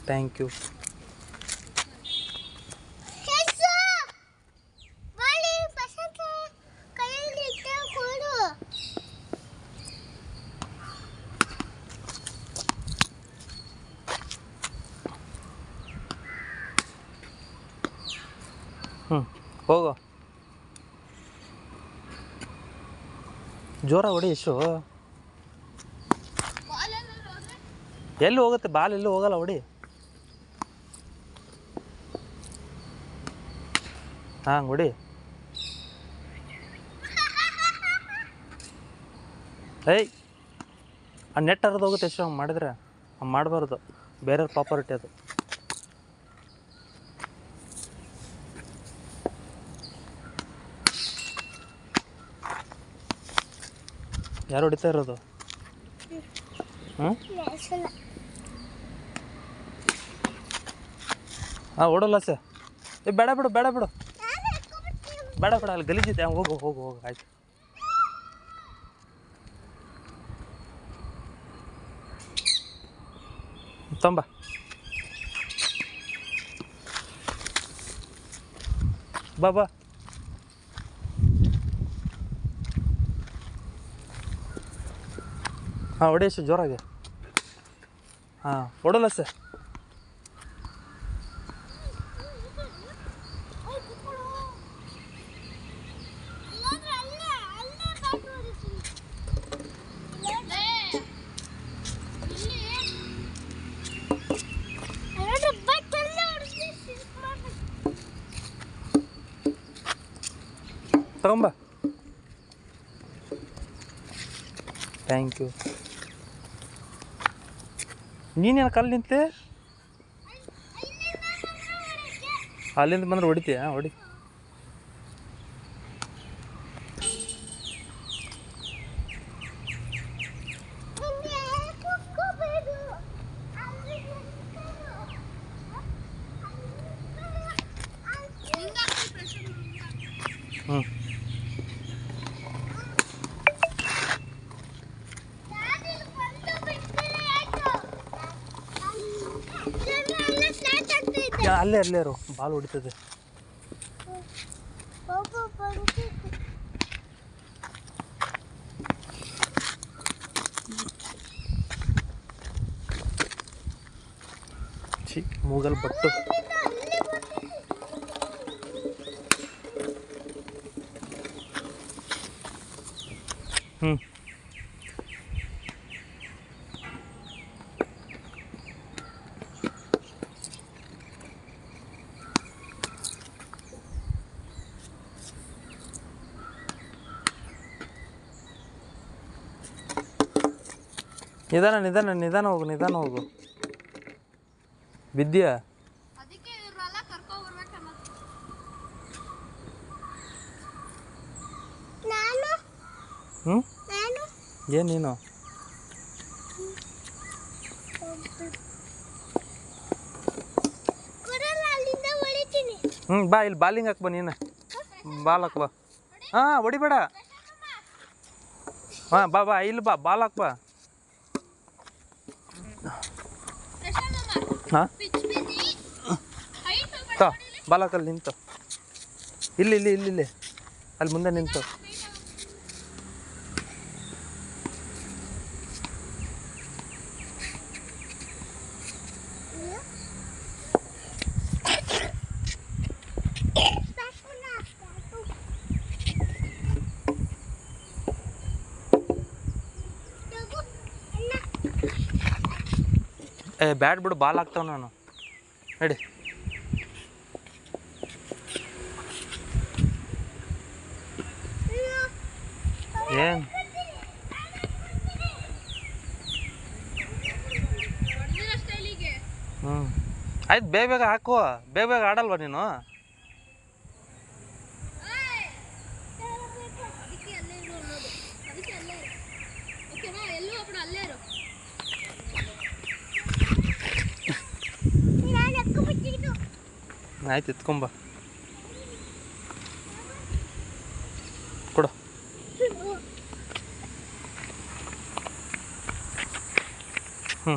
Thank you. ಹೋಗು, ಜೋರ ಹೊಡಿ. ಇಷ್ಟು ಎಲ್ಲಿ ಹೋಗುತ್ತೆ ಬಾಲ್? ಎಲ್ಲೂ ಹೋಗಲ್ಲ, ಹೊಡಿ. ಹಾಂ ಹೊಡಿ. ಏಯ್, ಆ ನೆಟ್ ಹರಿದು ಹೋಗುತ್ತೆ. ಎಷ್ಟು ಹಂಗೆ ಮಾಡಿದ್ರೆ ಹಂಗೆ ಮಾಡಬಾರ್ದು, ಬೇರೆಯವ್ರ ಪ್ರಾಪರ್ಟಿ ಅದು. ಯಾರು ಹೊಡಿತಾ ಇರೋದು? ಹಾಂ ಓಡಲ್ಲ ಸರ್. ಬೇಡ ಬಿಡು, ಬೇಡ ಬಿಡು, ಬೇಡ ಬೇಡ, ಅಲ್ಲಿ ಗಲೀಜಿದೆ. ಹೋಗು ಹೋಗು ಹೋಗು, ಆಯ್ತು. ತಂಬ. ಬಾ ಬಾ. ಹಾಂ ಹೊಡಿಯಷ್ಟು ಜೋರಾಗಿ. ಹಾಂ ಹೊಡಲ್ಲ ಸರ್. ತಗೊಂಬ. Thank you. ನೀನೇನು ಕಲ್ಲು ನಿಂತೆ? ಅಲ್ಲಿಂದ ಬಂದ್ರೆ ಹೊಡಿತೀಯ? ಹೊಡಿ. ಹ್ಞೂ ಅಲ್ಲೇ ಅಲ್ಲೇ ಇರು, ಬಾಲ್ ಹೊಡಿತದೆ. ಮೂಗಲ್ ಬಟ್ಟು. ಹ್ಞೂ ನಿಧಾನ ನಿಧಾನ ನಿಧಾನ ಹೋಗು, ನಿಧಾನ ಹೋಗು. ಬಿದ್ಯಾ? ಹ್ಞೂ ಏನು ನೀನು? ಬಾ, ಇಲ್ಲಿ ಬಾಲಿಂಗ್ ಹಾಕ್ ಬಾ. ನೀನು ಬಾಲ್ ಹಾಕ್ ಬಾ. ಹಾಂ ಹೊಡಿಬೇಡ. ಹಾಂ ಬಾ ಬಾ, ಇಲ್ಲಿ ಬಾ, ಬಾಲ್ ಹಾಕ್ ಬಾ. ಹಾಂ ಬಾಲ್ ಹಾಕಲ್ಲಿ ನಿಂತು. ಇಲ್ಲಿ ಇಲ್ಲಿ ಇಲ್ಲಿ ಇಲ್ಲಿ ಅಲ್ಲಿ ಮುಂದೆ ನಿಂತು. ಬ್ಯಾಟ್ ಬಿಡು, ಬಾಲ್ ಹಾಕ್ತಾವ ನಾನು. ನಡಿ. ಏನು ಆಯ್ತು, ಬೇಗ ಬೇಗ ಹಾಕು. ಬೇಗ ಬೇಗ ಆಡಲ್ವ ನೀನು? ಆಯ್ತು, ಎತ್ಕೊಂಬ. ಕೊಡು. ಹ್ಞೂ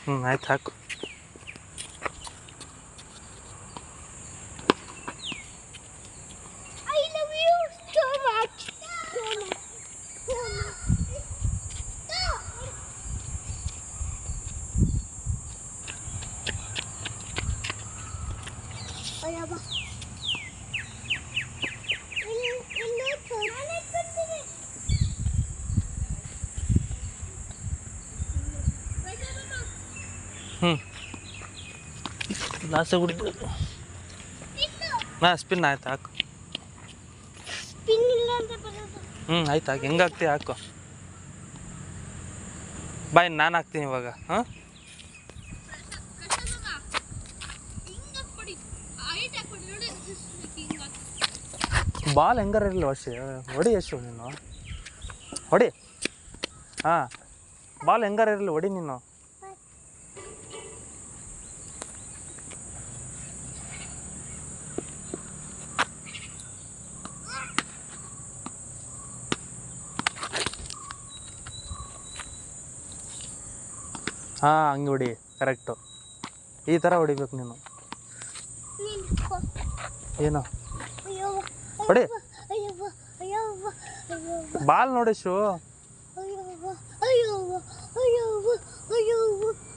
ಆಯ್ತು ಹಾಕು. ಲಾಸ್ಟ್ ಕುಡಿದು ಸ್ಪಿನ್ ಆಯ್ತು ಹಾಕು. ಆಯ್ತು ಹಾಕಿ ಹೆಂಗೆ ಹಾಕ್ತಿ ಹಾಕು. ಬಾಯ್ ನಾನು ಹಾಕ್ತೀನಿ ಇವಾಗ. ಹಾಂ ಬಾಲ್ ಹೆಂಗಾರ ಇರಲಿಲ್ಲ ವರ್ಷ ಹೊಡಿ ಎಷ್ಟು ನೀನು ಹೊಡಿ. ಹಾಂ ಬಾಲ್ ಹೆಂಗಾರ ಇರಲಿ ಹೊಡಿ ನೀನು. ಹಾಂ ಹಂಗೆ ಹೊಡಿ ಕರೆಕ್ಟು. ಈ ಥರ ಹೊಡಿಬೇಕು ನೀನು. ಏನು ಹೊಡಿ ಬಾಲ್ ನೋಡಿ ಶೂ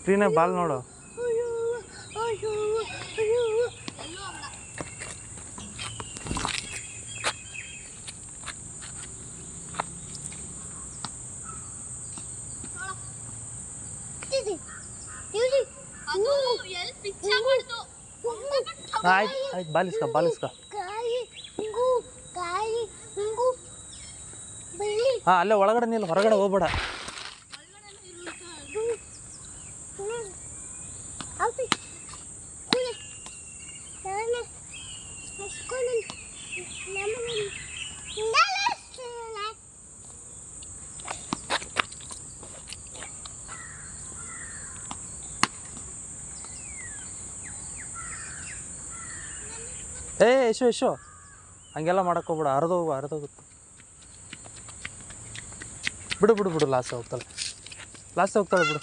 ಸ್ಕ್ರೀನೇ ಬಾಲ್ ನೋಡು. ಆಯ್ತು ಆಯ್ತು ಬಾಲಿಸ್ಕ ಬಾಲಿಸ್ಕ. ಹಾಂ ಅಲ್ಲೇ ಒಳಗಡೆ ನಿಲ್ಲ, ಹೊರಗಡೆ ಹೋಗ್ಬೇಡ. ಯಶು ಹಂಗೆಲ್ಲ ಮಾಡಕ್ಕೆ ಹೋಗ್ಬೇಡ. ಹರಿದೋಗುತ್ತೆ. ಬಿಡು ಲಾಸ್ಟ್ ಹೋಗ್ತಾಳೆ ಬಿಡು.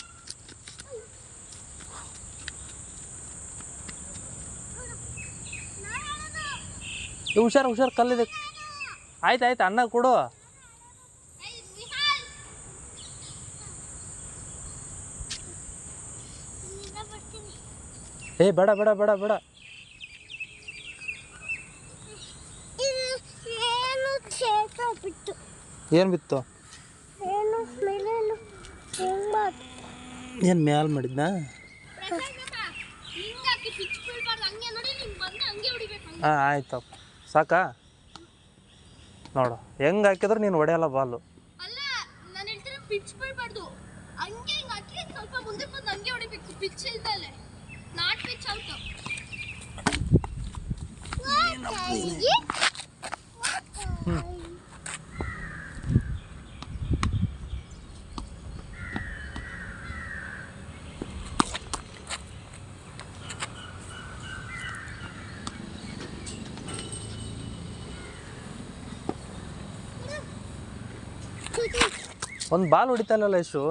ಹುಷಾರು ಕಲ್ಲಿದೆ. ಆಯ್ತು ಅನ್ನ ಕೊಡು. ಬೇಡ. ಏನು ಬಿತ್ತು? ಏನು ಮ್ಯಾಲ್ ಮಾಡಿದ್ನಾ? ಹಾಂ ಆಯ್ತಪ್ಪ ಸಾಕಾ ನೋಡು. ಹೆಂಗೆ ಹಾಕಿದ್ರೆ ನೀನು ಹೊಡೆಯಲ್ಲ ಬಾಲು. ಒಂದು ಬಾಲ್ ಹೊಡಿತಲ್ಲ ಯಶು,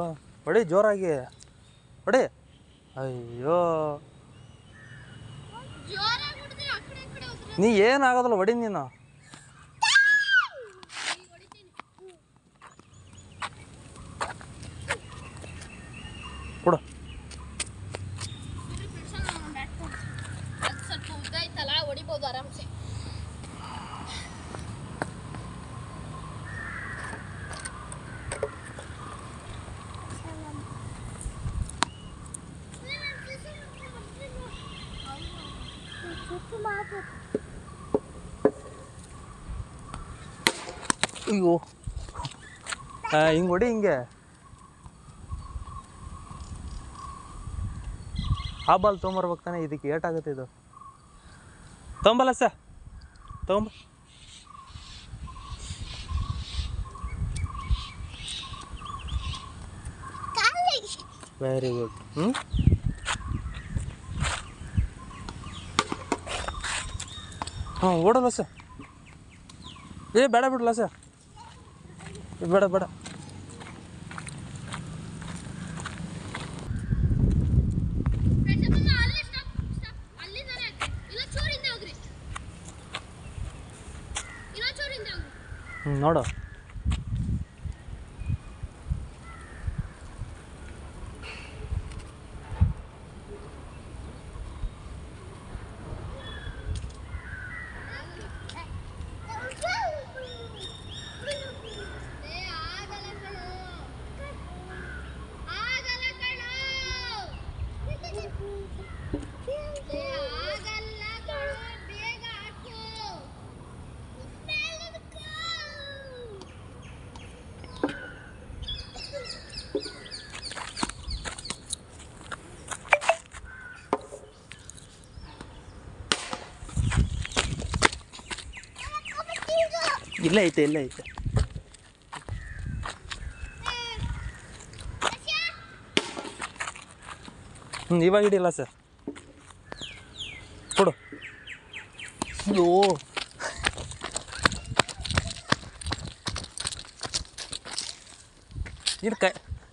ಹೊಡಿ ಜೋರಾಗಿ ಹೊಡಿ. ಅಯ್ಯೋ ನೀ ಏನಾಗೋದಲ್ಲ ಹೊಡಿ ನೀನು. ಕೊಡು. ಅಯ್ಯೋ ಹಿಂಗೆ ಹೊಡಿ ಹಿಂಗೆ. ಆ ಬಾಲ್ ತೊಗೊಂಬರ್ಬೇಕು ತಾನೆ. ಇದಕ್ಕೆ ಏಟಾಗುತ್ತೆ ಇದು. ತೊಗೊಂಬಲ್ಲ ಸ ತೊಗೊಂಬ. Very good. ಹಾಂ ಓಡಲ್ಲ ಸ. ಬೇಡ ಬಿಡಲ್ಲ ಸ. ಬೇಡ ನೋಡು. ಇಲ್ಲೇ ಐತೆ ಇಲ್ಲೇ ಐತೆ. ಇವಾಗ ಹಿಡಿಯಲ್ಲ ಸರ್, ಕೊಡು. ಓ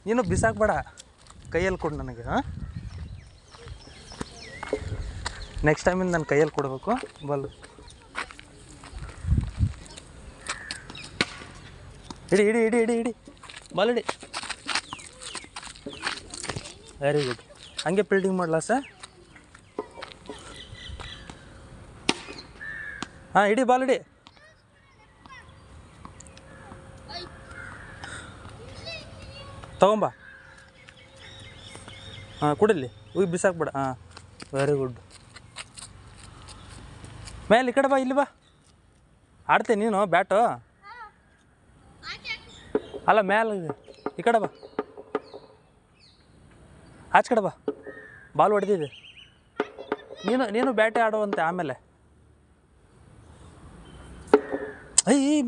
ನೀನು ಬಿಸಾಕ್ಬೇಡ, ಕೈಯಲ್ಲಿ ಕೊಡು ನನಗೆ. ಹಾಂ, ನೆಕ್ಸ್ಟ್ ಟೈಮಿಂದ ನಾನು ಕೈಯಲ್ಲಿ ಕೊಡಬೇಕು. ಬಲ್ಲು ಹಿಡಿ ಹಿಡಿ ಹಿಡಿ ಹಿಡಿ ಹಿಡಿ, ಬಾಲ್ ಹಿಡಿ. Very good. ಹಂಗೆ ಫೀಲ್ಡಿಂಗ್ ಮಾಡಲಾ ಸರ್? ಹಾಂ, ಹಿಡಿ, ಬಾಲ್ ಹಿಡಿ. ತಗೊಂಬ. ಹಾಂ, ಕುಡಿಲಿ. ಹೋಗಿ ಬಿಸಾಕ್ಬೇಡ. ಹಾಂ, ವೆರಿ ಗುಡ್. ಮೇಲೆ ಈ ಕಡೆ ಬಾ, ಇಲ್ಲಿ ಬಾ. ಆಡ್ತೆ ನೀನು ಬ್ಯಾಟು? ಅಲ್ಲ, ಮೇಲೆ ಈ ಕಡೆ ಬಾ, ಆಚೆ ಕಡೆ ಬಾ. ಬಾಲ್ ಹೊಡೆದಿದೆ. ನೀನು ಬ್ಯಾಟೆ ಆಡುವಂತೆ ಆಮೇಲೆ.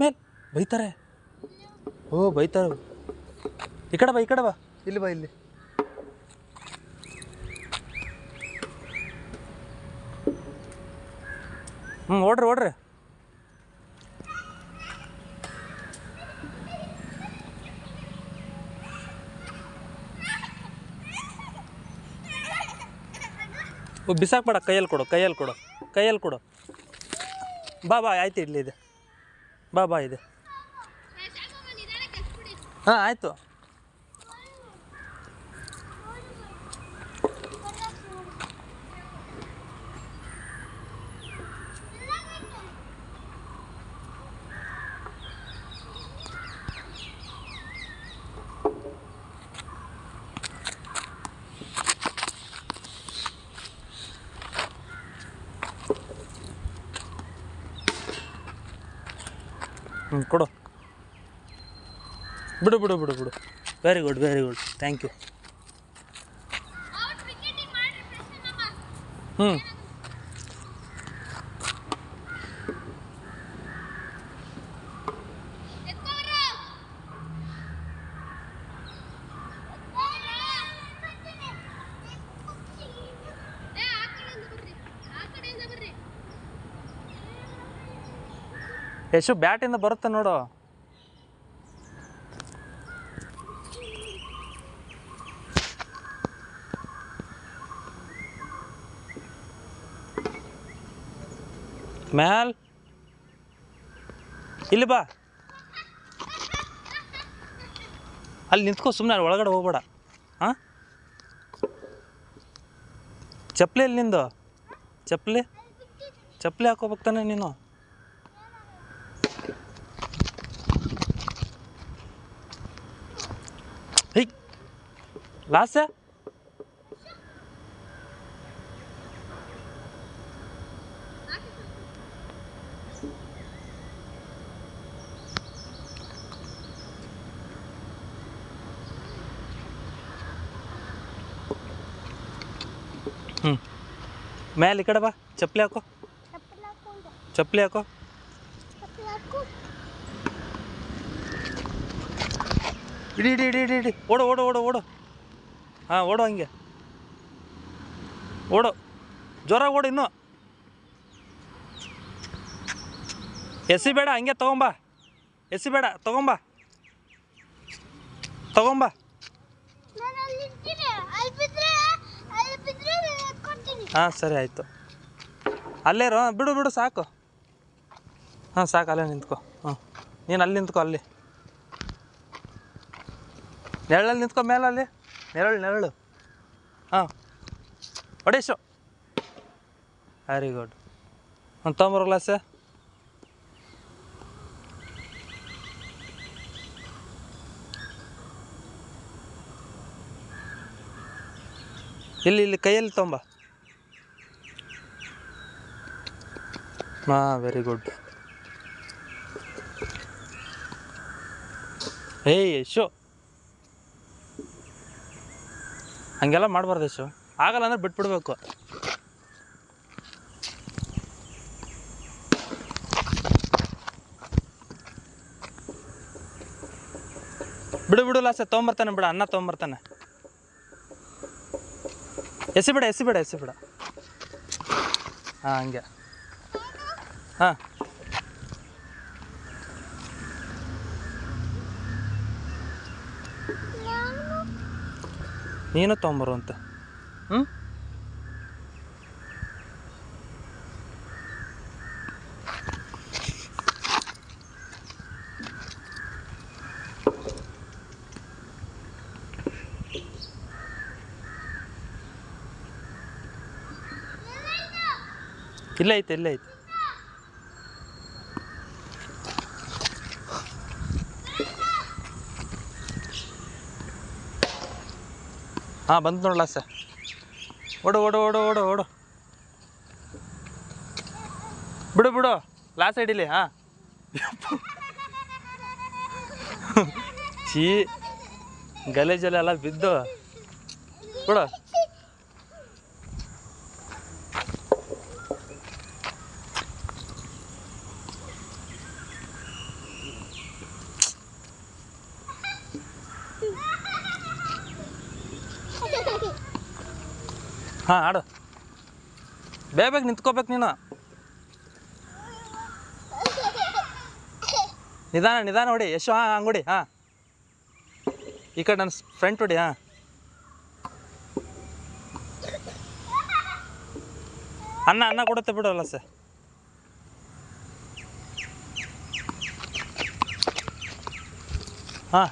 ಮೇಲೆ ಬೈತಾರೆ. ಓ, ಬೈತಾರೆ. ಈ ಕಡೆ ಬಾ, ಈ ಕಡೆ ಬಾ, ಇಲ್ಲಿ ಬಾ, ಇಲ್ಲಿ. ಓಡ್ರಿ ಓಡ್ರಿ. ಬಿಸಾಕ್ಬೇಡ, ಕೈಯಲ್ಲಿ ಕೊಡು, ಕೈಯಲ್ಲಿ ಕೊಡು, ಕೈಯಲ್ಲಿ ಕೊಡು. ಬಾ ಬಾ, ಆಯ್ತು, ಇಡ್ಲಿ ಇದೆ. ಬಾ ಬಾ, ಇದೆ. ಹಾಂ, ಆಯಿತು. ಕೊಡು. ಬಿಡು ಬಿಡು ಬಿಡು ಬಿಡು. Very good, very good. Thank you. ಹ್ಞೂ, ಯಶು ಬ್ಯಾಟಿಂದ ಬರುತ್ತೆ ನೋಡು. ಮ್ಯಾಲ್ ಇಲ್ಲಿ ಬಾ. ಅಲ್ಲಿ ನಿಂತ್ಕೋ ಸುಮ್ಮನೆ, ಒಳಗಡೆ ಹೋಗ್ಬೇಡ. ಹಾಂ, ಚಪ್ಪಲಿ ಎಲ್ಲಿ ನಿಂದು? ಚಪ್ಪಲಿ ಹಾಕೋಬೇಕು ತಾನೆ ನೀನು. ಹೈ, ಲಾಸ. ಮೇಲೆ ಈ ಕಡೆ ಬಾ, ಚಪ್ಪಲಿ ಹಾಕೋ, ಚಪ್ಪಲಿ ಹಾಕೋ. ಇಡಿ ಇಡಿ ಇಡಿ ಇಡಿ ಇಡಿ. ಓಡು ಓಡು ಓಡು ಓಡು. ಹಾಂ, ಓಡು, ಹಂಗೆ ಓಡು, ಜೋರಾಗಿ ಓಡು. ಇನ್ನೂ ಎಸಿಬೇಡ, ಹಂಗೆ ತೊಗೊಂಬ. ಎಸಿಬೇಡ, ತೊಗೊಂಬ. ಹಾಂ, ಸರಿ, ಆಯಿತು. ಅಲ್ಲೇ ಬಿಡು ಬಿಡು, ಸಾಕು. ಹಾಂ, ಸಾಕು, ಅಲ್ಲೇ ನಿಂತ್ಕೊ. ಹಾಂ. ನೀನು ಅಲ್ಲಿ ನಿಂತ್ಕೊ, ಅಲ್ಲಿ ನೆರಳಲ್ಲಿ ನಿಂತ್ಕೊ, ಮೇಲೆ ಅಲ್ಲಿ ನೆರಳು. ಹಾಂ, ಹೊಡೇಶು. Very good. ಒಂದು ತೊಗೊಂಬರೋ ಗ್ಲಾಸೆ. ಇಲ್ಲಿ ಕೈಯಲ್ಲಿ ತೊಂಬ. ಹಾಂ, ವೆರಿ ಗುಡ್. ಏಯ್ ಯಶು, ಹಂಗೆಲ್ಲ ಮಾಡಬಾರ್ದು ಯಶು. ಆಗಲ್ಲ ಅಂದ್ರೆ ಬಿಟ್ಬಿಡ್ಬೇಕು. ಬಿಡು ಲಾಸೆ, ತೊಗೊಂಬರ್ತಾನೆ ಬಿಡ, ಅನ್ನ ತೊಗೊಂಬರ್ತಾನೆ. ಎಸಿಬಿಡ. ಹಾಂ, ಹಂಗೆ. ಹಾಂ, ನೀನು ತೊಗೊಂಬರುವಂತೆ. ಹ್ಞೂ, ಇಲ್ಲೇ ಐತೆ. ಹಾಂ, ಬಂತು ನೋಡ್ಲ ಸರ್. ಓಡು. ಬಿಡು ಲಾಸ್ಟ್ ಸೈಡಿಲಿ. ಹಾಂ, ಚೀ ಗಲೇಜಲ್ಲೆಲ್ಲ ಬಿದ್ದು ಬಿಡು. ಹಾಂ, ಆಡು. ಬೇಗ ನಿಂತ್ಕೋಬೇಕು ನೀನು. ನಿಧಾನ ಹೊಡಿ ಯಶು. ಹಾಂ, ಹಂಗೆ ಹೊಡಿ. ಹಾಂ, ಈ ಕಡೆ ನನ್ನ ಫ್ರಂಟ್ ಹೊಡಿ. ಹಾಂ, ಅನ್ನ ಕೊಡುತ್ತೆ ಬಿಡಲ್ಲ ಸರ್. ಹಾಂ,